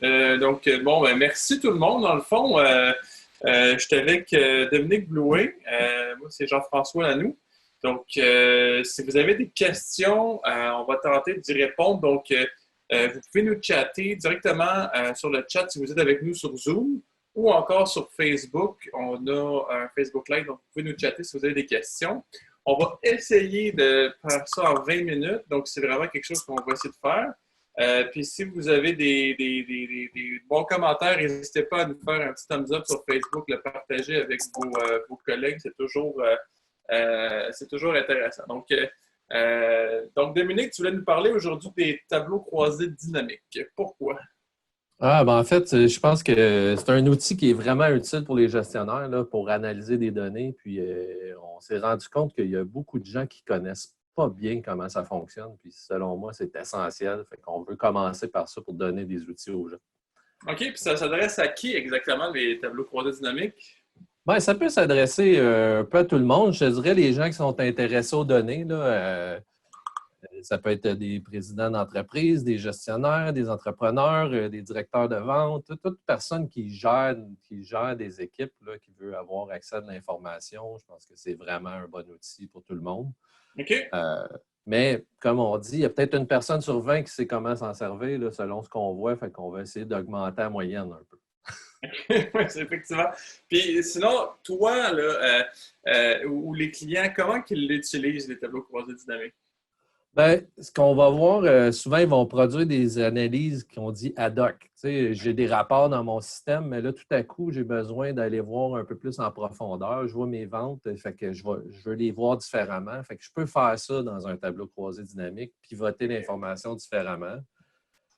Merci tout le monde. Dans le fond, j'étais avec Dominique Blouin. Moi, c'est Jean-François Lanoux. Si vous avez des questions, on va tenter d'y répondre. Vous pouvez nous chatter directement sur le chat si vous êtes avec nous sur Zoom ou encore sur Facebook. On a un Facebook Live, donc vous pouvez nous chatter si vous avez des questions. On va essayer de faire ça en 20 minutes. Donc, c'est vraiment quelque chose qu'on va essayer de faire. Puis si vous avez des bons commentaires, n'hésitez pas à nous faire un petit thumbs up sur Facebook, le partager avec vos collègues. C'est toujours intéressant. Dominique, tu voulais nous parler aujourd'hui des tableaux croisés dynamiques. Pourquoi? En fait, je pense que c'est un outil qui est vraiment utile pour les gestionnaires là, pour analyser des données. Puis, on s'est rendu compte qu'il y a beaucoup de gens qui ne connaissent pas bien comment ça fonctionne. Puis, selon moi, c'est essentiel. Fait qu'on veut commencer par ça pour donner des outils aux gens. OK. Puis, ça s'adresse à qui exactement, les tableaux croisés dynamiques? Bien, ça peut s'adresser un peu à tout le monde. Je dirais les gens qui sont intéressés aux données. Là, ça peut être des présidents d'entreprise, des gestionnaires, des entrepreneurs, des directeurs de vente, toute personne qui gère des équipes, là, qui veut avoir accès à de l'information. Je pense que c'est vraiment un bon outil pour tout le monde. OK. Mais comme on dit, il y a peut-être une personne sur 20 qui sait comment s'en servir là, selon ce qu'on voit. Fait qu'on va essayer d'augmenter la moyenne un peu. Oui, effectivement. Puis sinon, toi, là, ou les clients, comment qu'ils l'utilisent, les tableaux croisés dynamiques? Bien, ce qu'on va voir, souvent, ils vont produire des analyses qu'on dit ad hoc. Tu sais, j'ai des rapports dans mon système, mais là, tout à coup, j'ai besoin d'aller voir un peu plus en profondeur. Je vois mes ventes, fait que je veux les voir différemment. Fait que je peux faire ça dans un tableau croisé dynamique, pivoter l'information différemment.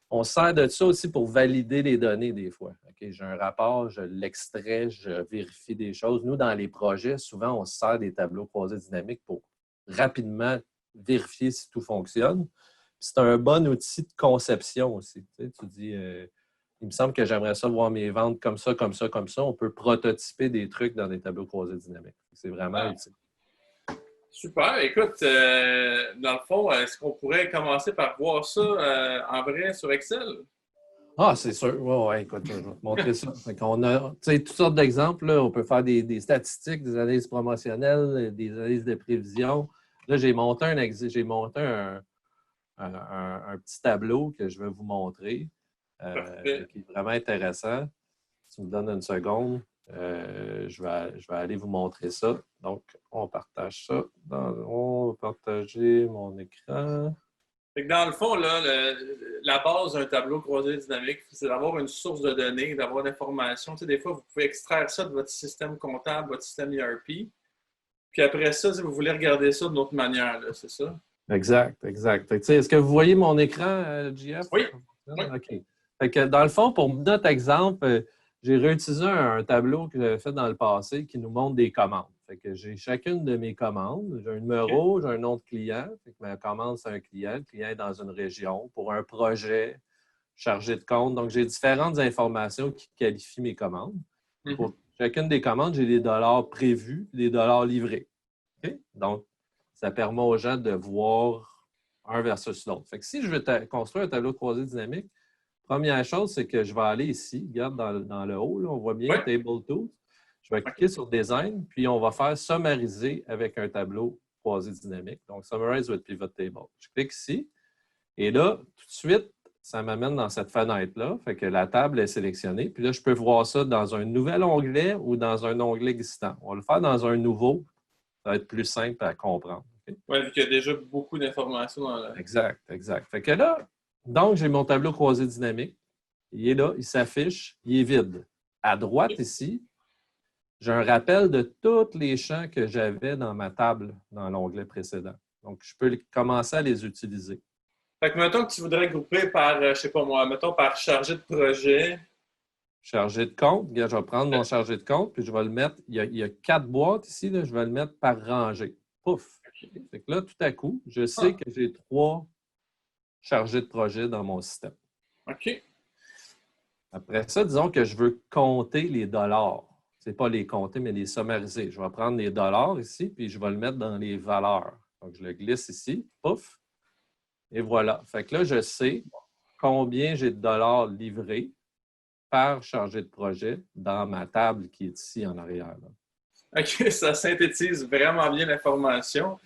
On se sert de ça aussi pour valider les données des fois. Okay, j'ai un rapport, je l'extrais, je vérifie des choses. Nous, dans les projets, souvent, on se sert des tableaux croisés dynamiques pour rapidement vérifier si tout fonctionne. C'est un bon outil de conception aussi. Tu dis, il me semble que j'aimerais ça voir mes ventes comme ça, comme ça, comme ça. On peut prototyper des trucs dans des tableaux croisés dynamiques. C'est vraiment utile. Super. Écoute, dans le fond, est-ce qu'on pourrait commencer par voir ça en vrai sur Excel? Ah, c'est sûr. Ouais, écoute, je vais te montrer ça. On a toutes sortes d'exemples. Là. On peut faire des statistiques, des analyses promotionnelles, des analyses de prévision. Là, j'ai monté un petit tableau que je vais vous montrer, qui est vraiment intéressant. Si tu me donnes une seconde, je vais aller vous montrer ça. Donc, on partage ça. On va partager mon écran. Dans le fond, là, la base d'un tableau croisé dynamique, c'est d'avoir une source de données, d'avoir l'information. Tu sais, des fois, vous pouvez extraire ça de votre système comptable, votre système ERP. Puis après ça, si vous voulez regarder ça d'une autre manière, c'est ça? Exact, exact. Est-ce que vous voyez mon écran, JF? Oui. Oui. OK. Fait que dans le fond, pour notre exemple, j'ai réutilisé un tableau que j'avais fait dans le passé qui nous montre des commandes. Fait que j'ai chacune de mes commandes. J'ai un numéro, j'ai un nom de client. Fait que ma commande, c'est un client. Le client est dans une région pour un projet chargé de compte. Donc, j'ai différentes informations qui qualifient mes commandes. Pour chacune des commandes, j'ai des dollars prévus et des dollars livrés. Okay? Donc, ça permet aux gens de voir un versus l'autre. Fait que si je veux construire un tableau de croisée dynamique, première chose, c'est que je vais aller ici, regarde dans le haut, là, on voit bien Table Tools. Je vais cliquer sur Design, puis on va faire Summariser avec un tableau croisé dynamique. Donc, Summarize with Pivot Table. Je clique ici, et là, tout de suite, ça m'amène dans cette fenêtre-là. Fait que la table est sélectionnée. Puis là, je peux voir ça dans un nouvel onglet ou dans un onglet existant. On va le faire dans un nouveau. Ça va être plus simple à comprendre. Okay? Oui, vu qu'il y a déjà beaucoup d'informations dans la... Exact, exact. Fait que là, donc, j'ai mon tableau croisé dynamique. Il est là, il s'affiche, il est vide. À droite ici, j'ai un rappel de tous les champs que j'avais dans ma table dans l'onglet précédent. Donc, je peux commencer à les utiliser. Fait que mettons que tu voudrais grouper par, je sais pas moi, mettons par chargé de projet. Chargé de compte, je vais prendre mon chargé de compte, puis je vais le mettre, il y a 4 boîtes ici, là, je vais le mettre par rangée. Pouf! Fait que là, tout à coup, je sais que j'ai 3 chargés de projet dans mon système. OK. Après ça, disons que je veux compter les dollars. Ce n'est pas les compter, mais les summariser. Je vais prendre les dollars ici, puis je vais le mettre dans les valeurs. Donc, je le glisse ici, pouf, et voilà. Fait que là, je sais combien j'ai de dollars livrés par chargé de projet dans ma table qui est ici en arrière. Là. OK, ça synthétise vraiment bien l'information.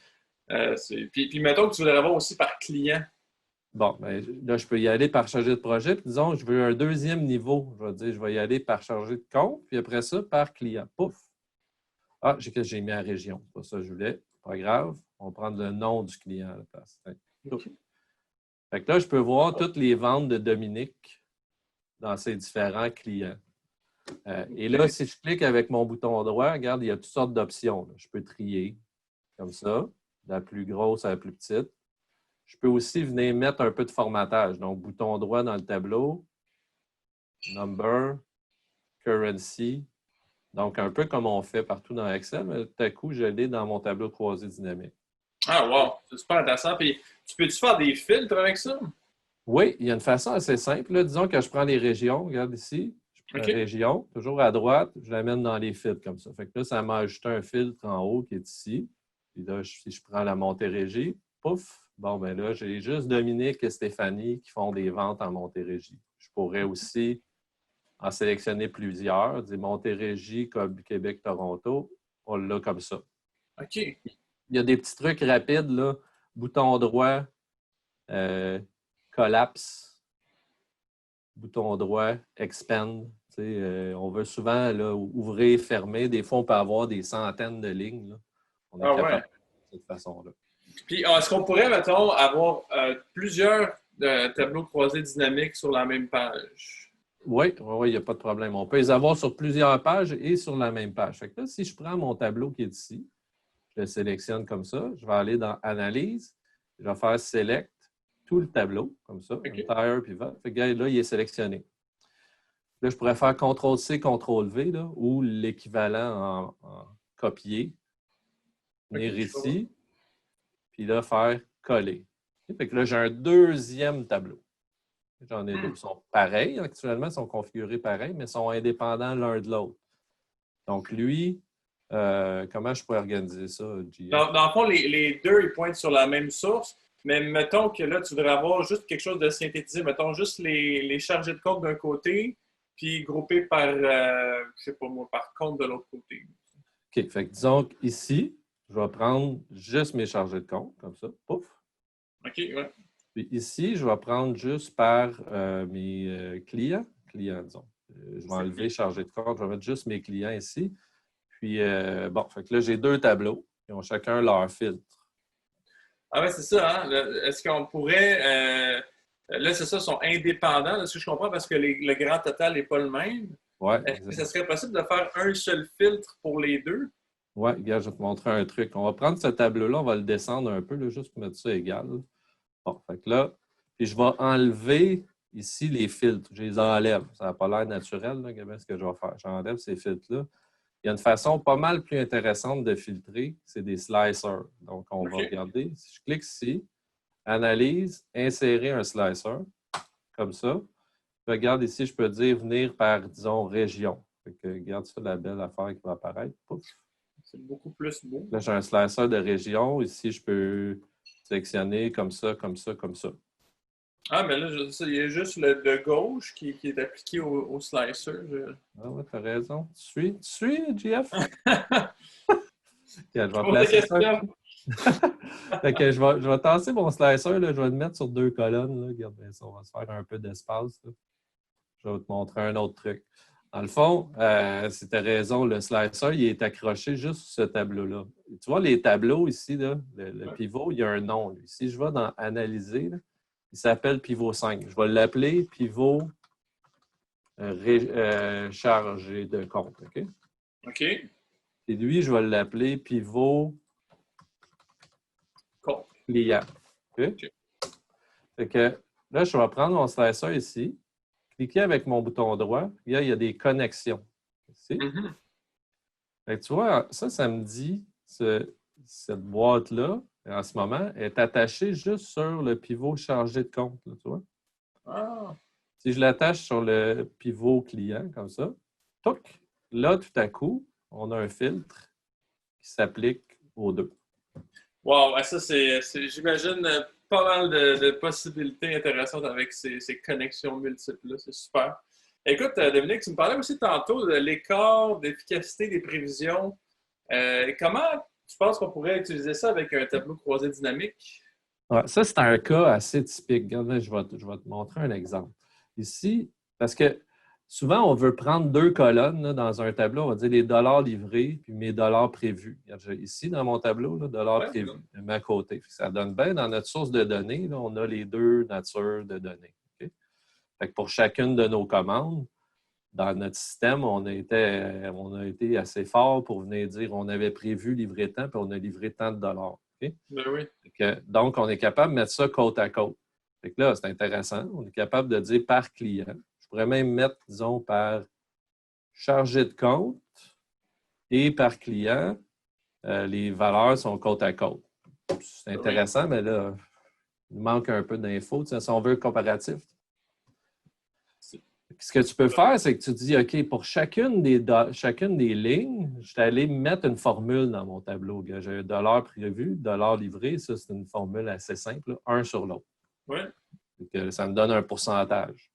Puis, mettons que tu voudrais avoir aussi par client. Bon, ben, là, je peux y aller par chargé de projet. Puis disons, je veux un deuxième niveau. Je vais dire, je vais y aller par chargé de compte, puis après ça, par client. Pouf! Ah, j'ai mis la région. C'est pas ça que je voulais. Pas grave. On va prendre le nom du client à la place. Okay. Fait que là, je peux voir toutes les ventes de Dominique dans ses différents clients. Et là, si je clique avec mon bouton droit, regarde, il y a toutes sortes d'options. Je peux trier comme ça, de la plus grosse à la plus petite. Je peux aussi venir mettre un peu de formatage. Donc, bouton droit dans le tableau, number, currency. Donc, un peu comme on fait partout dans Excel, mais tout à coup, je l'ai dans mon tableau croisé dynamique. Ah, wow! C'est super intéressant. Puis, tu peux-tu faire des filtres avec ça? Oui, il y a une façon assez simple. Là. Disons que je prends les régions. Regarde ici. Je prends la région, toujours à droite. Je l'amène dans les filtres comme ça. Fait que là, ça m'a ajouté un filtre en haut qui est ici. Puis là, si je prends la Montérégie, pouf! Bon, ben là, j'ai juste Dominique et Stéphanie qui font des ventes en Montérégie. Je pourrais aussi en sélectionner plusieurs, dire Montérégie, comme Québec, Toronto. On l'a comme ça. OK. Il y a des petits trucs rapides, là. Bouton droit, collapse, bouton droit, expand. On veut souvent là, ouvrir, fermer. Des fois, on peut avoir des centaines de lignes. Là. On est capable de cette façon-là. Puis, est-ce qu'on pourrait, mettons, avoir plusieurs tableaux croisés dynamiques sur la même page? Oui, il n'y a pas de problème. On peut les avoir sur plusieurs pages et sur la même page. Fait que là, si je prends mon tableau qui est ici, je le sélectionne comme ça, je vais aller dans Analyse, je vais faire Select, tout le tableau, comme ça, Entire Pivot. Fait que là, il est sélectionné. Là, je pourrais faire CTRL-C, CTRL-V, là, ou l'équivalent en copier. Venir ici, puis là, faire coller. Fait que là, j'ai un deuxième tableau. J'en ai deux. Ils sont pareils, actuellement, ils sont configurés pareils, mais ils sont indépendants l'un de l'autre. Donc, lui, comment je pourrais organiser ça, JF? Dans le fond, les deux, ils pointent sur la même source, mais mettons que là, tu voudrais avoir juste quelque chose de synthétisé. Mettons juste les chargés de compte d'un côté, puis groupés par, je sais pas moi, par compte de l'autre côté. OK. Fait que disons qu'ici, je vais prendre juste mes chargés de compte, comme ça. Pouf. OK, ouais. Puis ici, je vais prendre juste par mes clients, disons. Je vais enlever chargé de compte, je vais mettre juste mes clients ici. Puis, bon, fait que là, j'ai deux tableaux qui ont chacun leur filtre. Ah ouais, c'est ça, hein? Est-ce qu'on pourrait... là, c'est ça, ils sont indépendants, là, ce que je comprends, parce que le grand total n'est pas le même. Oui. Est-ce que ça serait possible de faire un seul filtre pour les deux? Oui, regarde, je vais te montrer un truc. On va prendre ce tableau-là, on va le descendre un peu, là, juste pour mettre ça égal. Bon, fait que là, puis je vais enlever ici les filtres. Je les enlève. Ça n'a pas l'air naturel, là, ce que je vais faire. J'enlève ces filtres-là. Il y a une façon pas mal plus intéressante de filtrer, c'est des slicers. Donc, on va regarder. Si je clique ici, Analyse, insérer un slicer, comme ça. Regarde ici, je peux dire venir par, disons, région. Fait que, regarde ça, la belle affaire qui va apparaître. Pouf. C'est beaucoup plus beau. Là, j'ai un slicer de région. Ici, je peux sélectionner comme ça, comme ça, comme ça. Ah, mais là, il y a juste le de gauche qui est appliqué au slicer. Ah ouais, t'as raison. Tu suis, JF? Je vais Pose placer ça. Fait que je vais tasser mon slicer, là, je vais le mettre sur deux colonnes. Là. Regarde bien ça, on va se faire un peu d'espace. Je vais te montrer un autre truc. Dans le fond, si tu as raison, le slicer, il est accroché juste sur ce tableau-là. Tu vois, les tableaux ici, là, le pivot, il y a un nom. Lui. Si je vais dans Analyser, là, il s'appelle pivot 5. Je vais l'appeler pivot chargé de compte. OK? OK. Et lui, je vais l'appeler pivot client. OK? Fait que là, je vais prendre mon slicer ici, cliquer avec mon bouton droit, puis là, il y a des connexions. Ici. Mm-hmm. Fait que tu vois, ça me dit, cette boîte-là, en ce moment, est attachée juste sur le pivot chargé de compte. Là, tu vois? Ah. Si je l'attache sur le pivot client, comme ça, touc, là, tout à coup, on a un filtre qui s'applique aux deux. Wow, ça, j'imagine, pas mal de possibilités intéressantes avec ces connexions multiples. C'est super. Écoute, Dominique, tu me parlais aussi tantôt de l'écart d'efficacité des prévisions. Comment tu penses qu'on pourrait utiliser ça avec un tableau croisé dynamique? Ouais, ça, c'est un cas assez typique. Regarde, là, je vais te montrer un exemple. Ici, parce que souvent, on veut prendre deux colonnes là, dans un tableau. On va dire les dollars livrés puis mes dollars prévus. Regarde, ici, dans mon tableau, là, dollars Ouais, prévus, je mets à côté. Ça donne bien dans notre source de données, là, on a les deux natures de données. OK? Fait que pour chacune de nos commandes, dans notre système, on a été assez fort pour venir dire on avait prévu livrer tant, puis on a livré tant de dollars. OK? ben oui. Donc, on est capable de mettre ça côte à côte. Fait que là, c'est intéressant. On est capable de dire par client. Je pourrais même mettre, disons, par chargé de compte et par client, les valeurs sont côte à côte. C'est Ben oui. intéressant, mais là, il manque un peu d'infos. Tu sais, si on veut le comparatif, ce que tu peux faire, c'est que tu dis, OK, pour chacune des lignes, je suis allé mettre une formule dans mon tableau. J'ai un dollar prévu, dollar livré. Ça, c'est une formule assez simple, un sur l'autre. Oui. Ça me donne un pourcentage.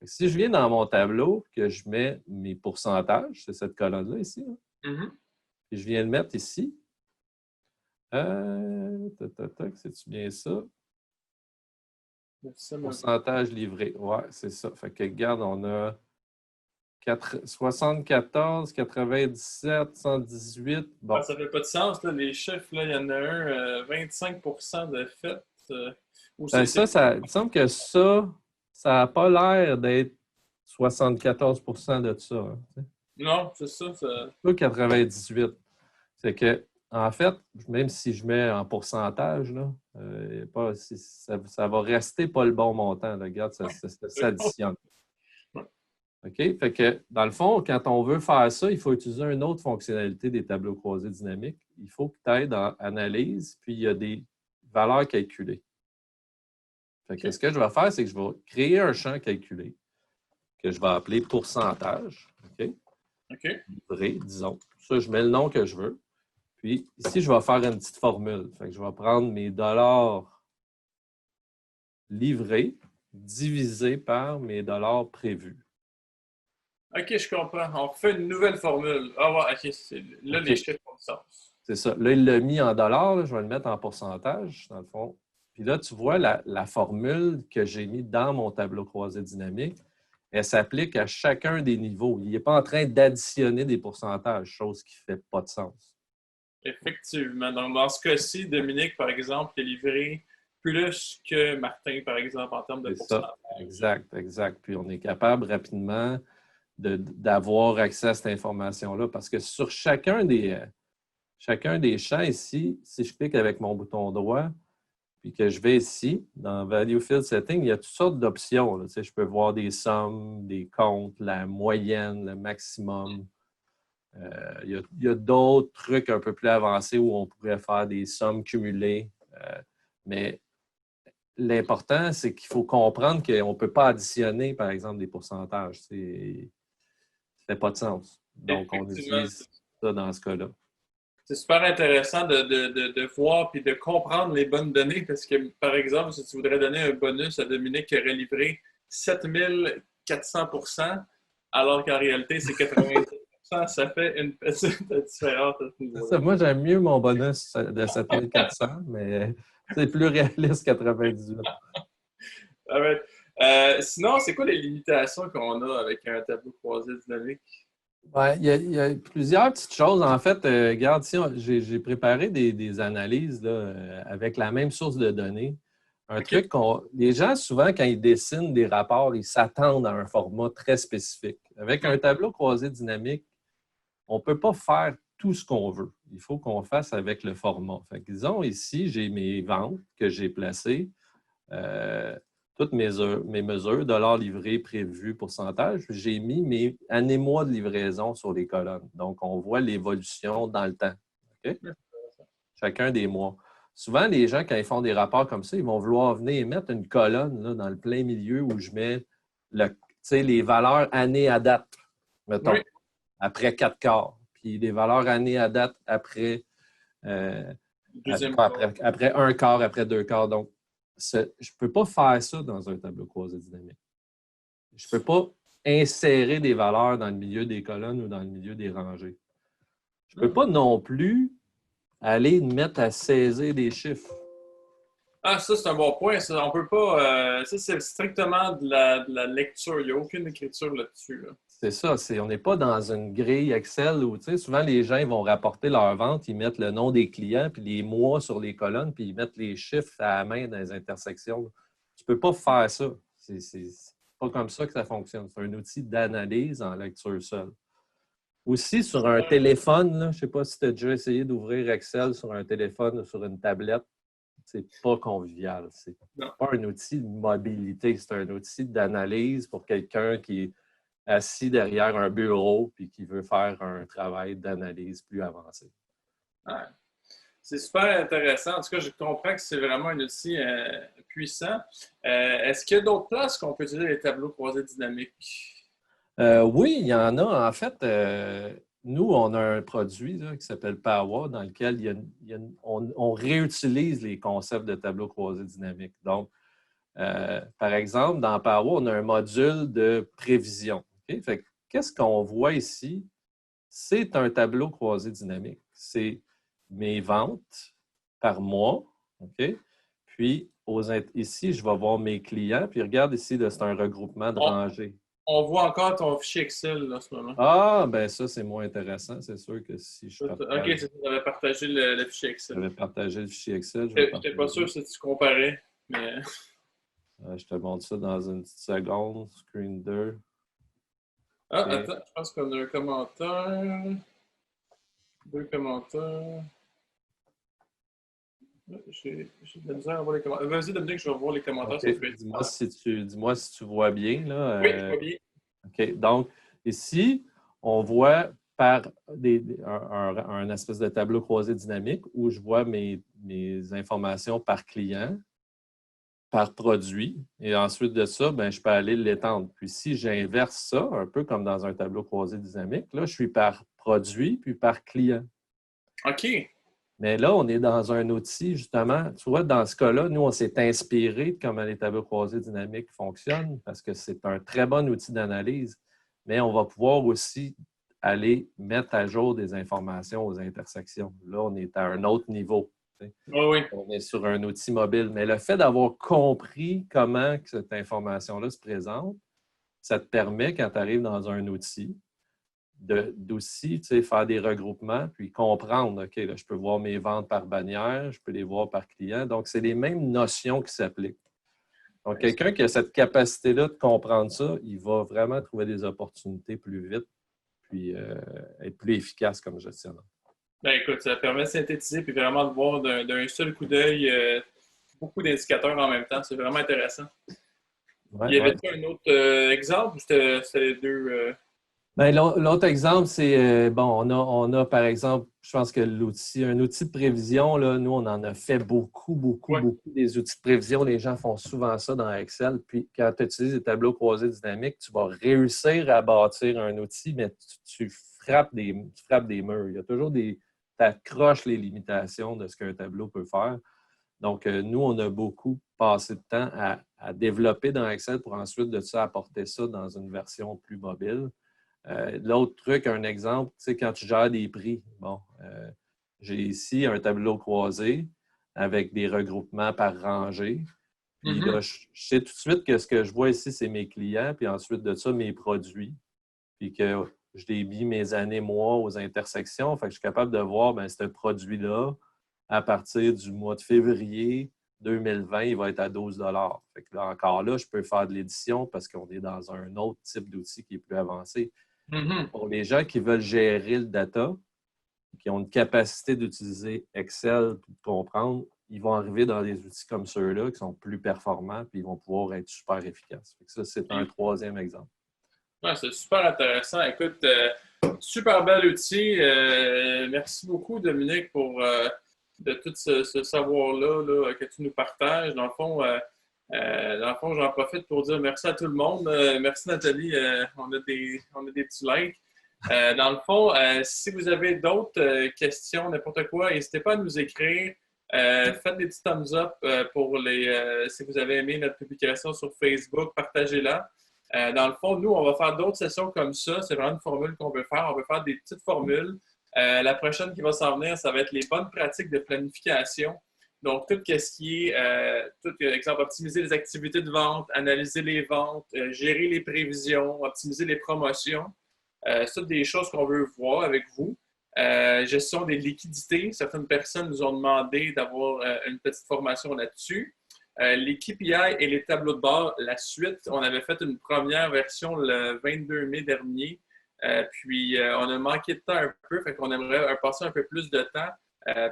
Si je viens dans mon tableau, que je mets mes pourcentages, c'est cette colonne-là ici, là, Mhm. et je viens le mettre ici. C'est-tu bien ça? Pourcentage livré. Ouais, c'est ça. Fait que, regarde, on a 74, 97, 118. Ah, Bon. ça fait pas de sens, là, les chiffres, là, il y en a un, 25% de fait. Ou Ben, c'est il me semble que ça n'a pas l'air d'être 74 de ça. Hein, Non, c'est ça. pas 98. C'est que, en fait, même si je mets en pourcentage, là, ça va rester pas le bon montant. Là. Regarde, ça s'additionne. OK? Fait que, dans le fond, quand on veut faire ça, il faut utiliser une autre fonctionnalité des tableaux croisés dynamiques. Il faut que tu ailles dans Analyse, puis il y a des valeurs calculées. Fait que, ce que je vais faire, c'est que je vais créer un champ calculé que je vais appeler pourcentage. OK? OK. Livré, disons. Ça, je mets le nom que je veux. Puis ici, je vais faire une petite formule. Fait que je vais prendre mes dollars livrés divisés par mes dollars prévus. OK, je comprends. On refait une nouvelle formule. Ah ouais, OK. Là, les OK. chiffres font du sens. C'est ça. Là, il l'a mis en dollars. Là, je vais le mettre en pourcentage, dans le fond. Puis là, tu vois la formule que j'ai mis dans mon tableau croisé dynamique. Elle s'applique à chacun des niveaux. Il n'est pas en train d'additionner des pourcentages, chose qui ne fait pas de sens. Effectivement. Donc, dans ce cas-ci, Dominique, par exemple, il a livré plus que Martin, par exemple, en termes de C'est ça. pourcentage. Exact, exact. Puis on est capable rapidement d'avoir accès à cette information-là parce que sur chacun des champs ici, si je clique avec mon bouton droit, puis que je vais ici, dans Value Field Setting, il y a toutes sortes d'options. Tu sais, je peux voir des sommes, des comptes, la moyenne, le maximum. Il y a d'autres trucs un peu plus avancés où on pourrait faire des sommes cumulées. Mais l'important, c'est qu'il faut comprendre qu'on ne peut pas additionner, par exemple, des pourcentages. Ça ne fait pas de sens. Donc, on Effectivement, utilise ça dans ce cas-là. c'est super intéressant de voir et de comprendre les bonnes données parce que, par exemple, si tu voudrais donner un bonus à Dominique qui aurait livré 7400 alors qu'en réalité, c'est 90%, ça fait une petite différence à ce niveau-là. Moi, j'aime mieux mon bonus de 7400, mais c'est plus réaliste 98. Ah ouais. Sinon, c'est quoi les limitations qu'on a avec un tableau croisé dynamique? Ouais, il y a plusieurs petites choses. En fait, regarde, j'ai préparé des analyses là, avec la même source de données. Un OK. truc les gens, souvent, quand ils dessinent des rapports, ils s'attendent à un format très spécifique. Avec un tableau croisé dynamique, on ne peut pas faire tout ce qu'on veut. Il faut qu'on fasse avec le format. Fait que, disons, ici, j'ai mes ventes que j'ai placées. Toutes mes mesures, dollars livrés, prévus, pourcentage. J'ai mis mes années-mois de livraison sur les colonnes. Donc, on voit l'évolution dans le temps. OK? Chacun des mois. Souvent, les gens, quand ils font des rapports comme ça, ils vont vouloir venir mettre une colonne là, dans le plein milieu où je mets les valeurs année à date, mettons, Oui. après 4 quarts. Puis des valeurs année à date après, Deuxième après un quart, après 2 quarts. Donc, je ne peux pas faire ça dans un tableau croisé dynamique. Je ne peux pas insérer des valeurs dans le milieu des colonnes ou dans le milieu des rangées. Je ne peux pas non plus aller mettre à saisir des chiffres. Ah, ça, c'est un bon point. Ça, on peut pas. Ça, c'est strictement de la lecture. Il n'y a aucune écriture là-dessus. Là. C'est ça, on n'est pas dans une grille Excel où, tu sais, souvent les gens ils vont rapporter leur vente, ils mettent le nom des clients, puis les mois sur les colonnes, puis ils mettent les chiffres à la main dans les intersections. Tu ne peux pas faire ça. C'est pas comme ça que ça fonctionne. C'est un outil d'analyse en lecture seule. Aussi, sur un téléphone, là, je ne sais pas si tu as déjà essayé d'ouvrir Excel sur un téléphone ou sur une tablette, c'est pas convivial. C'est pas un outil de mobilité, c'est un outil d'analyse pour quelqu'un qui est assis derrière un bureau et qui veut faire un travail d'analyse plus avancé. Ouais. C'est super intéressant. En tout cas, je comprends que c'est vraiment un outil puissant. Est-ce qu'il y a d'autres places qu'on peut utiliser les tableaux croisés dynamiques? Oui, il y en a. En fait, nous, on a un produit là, qui s'appelle Power dans lequel on réutilise les concepts de tableaux croisés dynamiques. Donc, par exemple, dans Power, on a un module de prévision. Okay? Fait que, qu'est-ce qu'on voit ici? C'est un tableau croisé dynamique. C'est mes ventes par mois. Okay? Puis, ici, je vais voir mes clients. Puis, regarde ici, c'est un regroupement de rangées. On voit encore ton fichier Excel là, en ce moment. Ah, ben ça, c'est moins intéressant. C'est sûr que si je partage... OK, c'est ça, tu avais partagé le fichier Excel. J'avais partagé le fichier Excel. Je n'étais pas sûr si tu comparais, mais... Je te montre ça dans une petite seconde. Screen 2. Ah, okay. Attends, je pense qu'on a un commentaire. 2 commentaires. J'ai de la misère à voir les commentaires. Vas-y, Dominique, je vais voir les commentaires sur Facebook. Dis-moi si tu vois bien. Là. Oui, je vois bien. OK. Donc, ici, on voit par un espèce de tableau croisé dynamique où je vois mes informations par client, par produit. Et ensuite de ça, ben, je peux aller l'étendre. Puis si j'inverse ça, un peu comme dans un tableau croisé dynamique, là, je suis par produit puis par client. OK. Mais là, on est dans un outil, justement, tu vois, dans ce cas-là, nous, on s'est inspiré de comment les tableaux croisés dynamiques fonctionnent parce que c'est un très bon outil d'analyse, mais on va pouvoir aussi aller mettre à jour des informations aux intersections. Là, on est à un autre niveau. Oui. On est sur un outil mobile. Mais le fait d'avoir compris comment que cette information-là se présente, ça te permet, quand tu arrives dans un outil, d'aussi faire des regroupements, puis comprendre, OK, là, je peux voir mes ventes par bannière, je peux les voir par client. Donc, c'est les mêmes notions qui s'appliquent. Donc, quelqu'un qui a cette capacité-là de comprendre ça, il va vraiment trouver des opportunités plus vite, puis être plus efficace comme gestionnaire. Ben écoute, ça permet de synthétiser puis vraiment de voir d'un seul coup d'œil beaucoup d'indicateurs en même temps. C'est vraiment intéressant. Il y avait-tu un autre exemple ou c'était les deux? Ben, l'autre exemple, c'est, on a par exemple, je pense que un outil de prévision, là, nous, on en a fait beaucoup des outils de prévision. Les gens font souvent ça dans Excel. Puis, quand tu utilises des tableaux croisés dynamiques, tu vas réussir à bâtir un outil, mais tu frappes des murs. Il y a toujours tu accroches les limitations de ce qu'un tableau peut faire. Donc, nous, on a beaucoup passé de temps à développer dans Excel pour ensuite de ça apporter ça dans une version plus mobile. L'autre truc, un exemple, tu sais, quand tu gères des prix, j'ai ici un tableau croisé avec des regroupements par rangée. Puis là, je sais tout de suite que ce que je vois ici, c'est mes clients, puis ensuite de ça, mes produits. Puis que je l'ai mis mes années, mois aux intersections. Fait que je suis capable de voir, bien, ce produit-là, à partir du mois de février 2020, il va être à 12 $. Fait que là, encore là, je peux faire de l'édition parce qu'on est dans un autre type d'outil qui est plus avancé. Pour les gens qui veulent gérer le data, qui ont une capacité d'utiliser Excel pour comprendre, ils vont arriver dans des outils comme ceux-là qui sont plus performants puis ils vont pouvoir être super efficaces. Ça, c'est un troisième exemple. Ouais, c'est super intéressant. Écoute, super bel outil. Merci beaucoup, Dominique, pour de tout ce savoir-là que tu nous partages. Dans le fond, j'en profite pour dire merci à tout le monde. Merci, Nathalie. On a des petits likes. Dans le fond, si vous avez d'autres questions, n'importe quoi, n'hésitez pas à nous écrire. Faites des petits thumbs up pour si vous avez aimé notre publication sur Facebook, partagez-la. Dans le fond, nous, on va faire d'autres sessions comme ça. C'est vraiment une formule qu'on veut faire. On veut faire des petites formules. La prochaine qui va s'en venir, ça va être les bonnes pratiques de planification. Donc, tout ce qui est, exemple, optimiser les activités de vente, analyser les ventes, gérer les prévisions, optimiser les promotions. C'est toutes des choses qu'on veut voir avec vous. Gestion des liquidités. Certaines personnes nous ont demandé d'avoir une petite formation là-dessus. Les KPI et les tableaux de bord, la suite, on avait fait une première version le 22 mai dernier. Puis, on a manqué de temps un peu, fait qu'on aimerait passer un peu plus de temps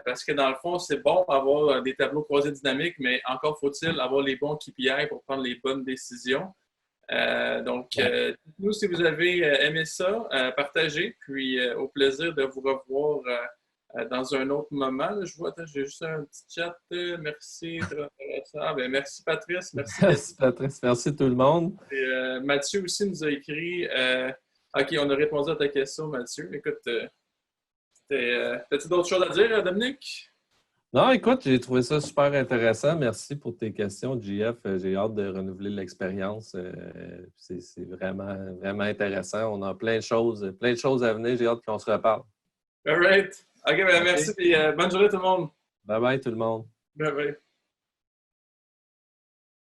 parce que dans le fond, c'est bon d'avoir des tableaux croisés dynamiques, mais encore faut-il avoir les bons KPI pour prendre les bonnes décisions. Dites-nous si vous avez aimé ça, partagez, puis au plaisir de vous revoir dans un autre moment. Là, je vois, j'ai juste un petit chat. Merci, très intéressant. Ben, merci Patrice, Merci Patrice, merci tout le monde. Et, Mathieu aussi nous a écrit. OK, on a répondu à ta question, Mathieu. Écoute, as-tu d'autres choses à dire, Dominique? Non, écoute, j'ai trouvé ça super intéressant. Merci pour tes questions, JF. J'ai hâte de renouveler l'expérience. C'est vraiment, vraiment intéressant. On a plein de choses à venir. J'ai hâte qu'on se reparle. All right. OK, ben, merci et bonne journée tout le monde. Bye bye tout le monde. Bye bye.